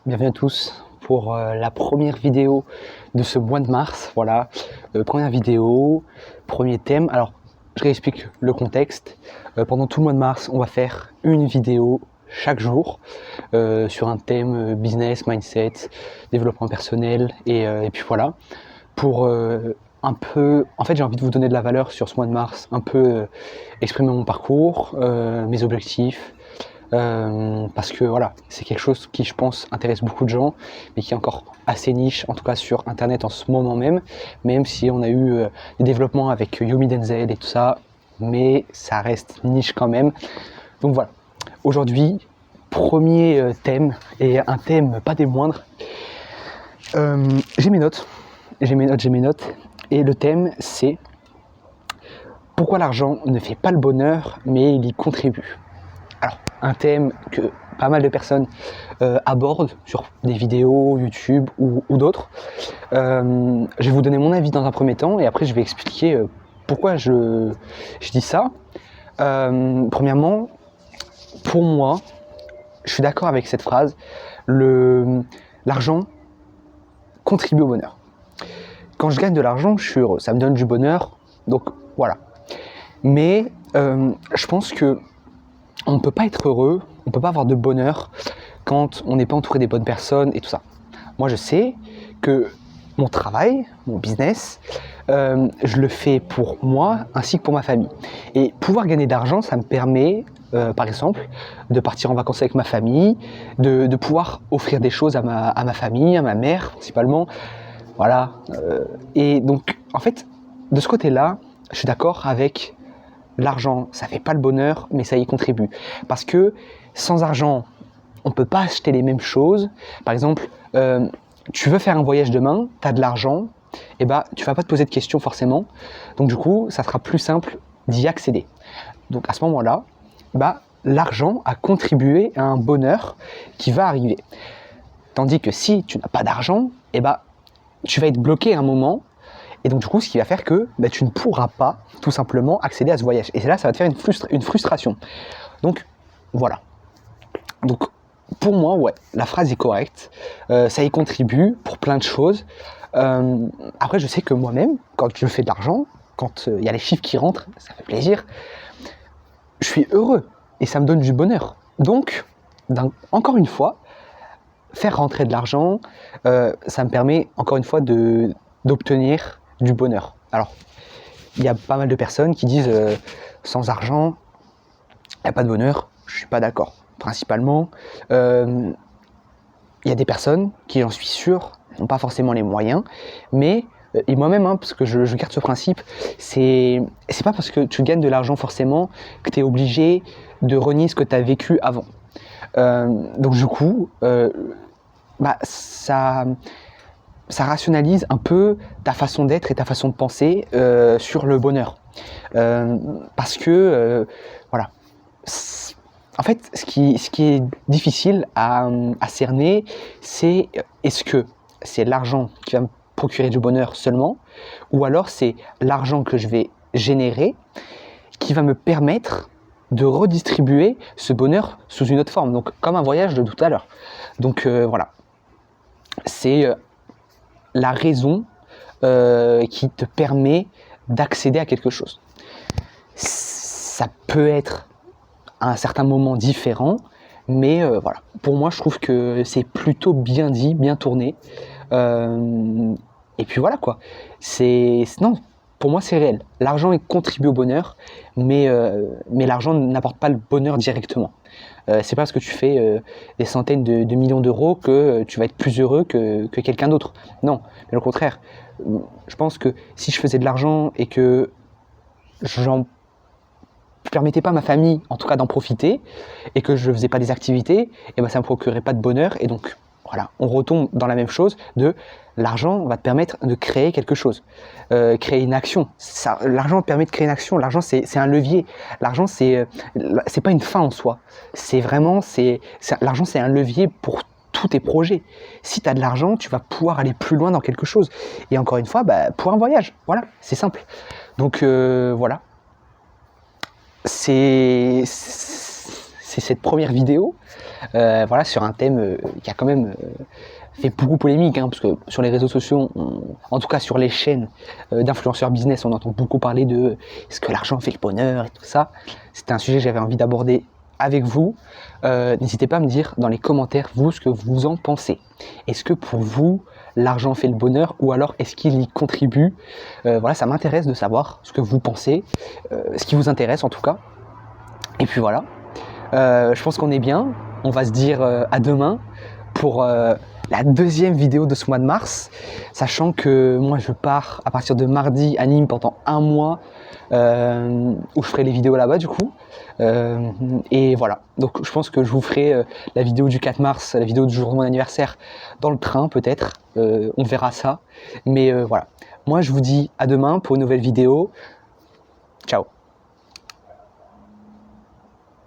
bienvenue à tous pour la première vidéo de ce mois de mars. Voilà, première vidéo, premier thème. Alors, je réexplique le contexte. Pendant tout le mois de mars, on va faire une vidéo chaque jour sur un thème business, mindset, développement personnel et puis voilà. Pour un peu, en fait, j'ai envie de vous donner de la valeur sur ce mois de mars, un peu exprimer mon parcours, mes objectifs. Parce que voilà, c'est quelque chose qui je pense intéresse beaucoup de gens, mais qui est encore assez niche, en tout cas sur internet en ce moment même si on a eu des développements avec Yomi Denzel et tout ça, mais ça reste niche quand même. Donc voilà, aujourd'hui, premier thème, et un thème pas des moindres. J'ai mes notes, et le thème c'est pourquoi l'argent ne fait pas le bonheur, mais il y contribue. Alors, un thème que pas mal de personnes abordent sur des vidéos YouTube ou d'autres. Je vais vous donner mon avis dans un premier temps et après je vais expliquer pourquoi je dis ça. Premièrement, pour moi, je suis d'accord avec cette phrase, l'argent contribue au bonheur. Quand je gagne de l'argent, je suis heureux, ça me donne du bonheur, donc voilà. Mais je pense que on ne peut pas être heureux, on ne peut pas avoir de bonheur quand on n'est pas entouré des bonnes personnes et tout ça. Moi, je sais que mon travail, mon business, je le fais pour moi ainsi que pour ma famille. Et pouvoir gagner d'argent, ça me permet, par exemple, de partir en vacances avec ma famille, de pouvoir offrir des choses à ma famille, à ma mère principalement. Voilà. Et donc, en fait, de ce côté-là, je suis d'accord avec l'argent, ça fait pas le bonheur, mais ça y contribue. Parce que sans argent, on peut pas acheter les mêmes choses. Par exemple, tu veux faire un voyage demain, tu as de l'argent, et tu vas pas te poser de questions forcément. Donc du coup, ça sera plus simple d'y accéder. Donc à ce moment-là, l'argent a contribué à un bonheur qui va arriver. Tandis que si tu n'as pas d'argent, tu vas être bloqué à un moment. Et donc du coup, ce qui va faire que tu ne pourras pas tout simplement accéder à ce voyage. Et là, ça va te faire une frustration. Donc voilà. Donc pour moi, ouais, la phrase est correcte. Ça y contribue pour plein de choses. Après, je sais que moi-même, quand je fais de l'argent, quand il y a les chiffres qui rentrent, ça fait plaisir. Je suis heureux et ça me donne du bonheur. Donc, encore une fois, faire rentrer de l'argent, ça me permet encore une fois d'obtenir du bonheur. Alors, il y a pas mal de personnes qui disent sans argent, il n'y a pas de bonheur. Je ne suis pas d'accord. Principalement, il y a des personnes qui, j'en suis sûr, n'ont pas forcément les moyens, mais et moi-même, parce que je garde ce principe, c'est pas parce que tu gagnes de l'argent forcément que tu es obligé de renier ce que tu as vécu avant. Donc du coup, ça rationalise un peu ta façon d'être et ta façon de penser sur le bonheur. Parce que, voilà. En fait, ce qui est difficile à cerner, c'est est-ce que c'est l'argent qui va me procurer du bonheur seulement, ou alors c'est l'argent que je vais générer qui va me permettre de redistribuer ce bonheur sous une autre forme, donc comme un voyage de tout à l'heure. Donc voilà. C'est la raison qui te permet d'accéder à quelque chose. Ça peut être à un certain moment différent, mais voilà. Pour moi, je trouve que c'est plutôt bien dit, bien tourné. Et puis voilà quoi. Non, pour moi, c'est réel. L'argent contribue au bonheur, mais l'argent n'apporte pas le bonheur directement. C'est pas parce que tu fais des centaines de millions d'euros que tu vas être plus heureux que quelqu'un d'autre. Non, mais au contraire. Je pense que si je faisais de l'argent et que j'en permettais pas à ma famille, en tout cas d'en profiter, et que je faisais pas des activités, ça me procurerait pas de bonheur. Et donc voilà, on retombe dans la même chose de l'argent va te permettre de créer quelque chose, créer une action. L'argent te permet de créer une action. L'argent c'est un levier. L'argent c'est pas une fin en soi. C'est vraiment l'argent c'est un levier pour tous tes projets. Si tu as de l'argent, tu vas pouvoir aller plus loin dans quelque chose. Et encore une fois, pour un voyage, voilà, c'est simple. Donc voilà. C'est c'est cette première vidéo, voilà, sur un thème qui a quand même fait beaucoup polémique, hein, parce que sur les réseaux sociaux, en tout cas sur les chaînes d'influenceurs business, on entend beaucoup parler de est-ce que l'argent fait le bonheur et tout ça. C'était un sujet que j'avais envie d'aborder avec vous. N'hésitez pas à me dire dans les commentaires, vous, ce que vous en pensez. Est-ce que pour vous, l'argent fait le bonheur ou alors est-ce qu'il y contribue? Voilà, ça m'intéresse de savoir ce que vous pensez, ce qui vous intéresse en tout cas. Et puis voilà, je pense qu'on est bien. On va se dire à demain pour la deuxième vidéo de ce mois de mars, sachant que moi je pars à partir de mardi à Nîmes pendant un mois où je ferai les vidéos là-bas du coup. Et voilà, donc je pense que je vous ferai la vidéo du 4 mars, la vidéo du jour de mon anniversaire dans le train peut-être, on verra ça. Mais voilà, moi je vous dis à demain pour une nouvelle vidéo. Ciao.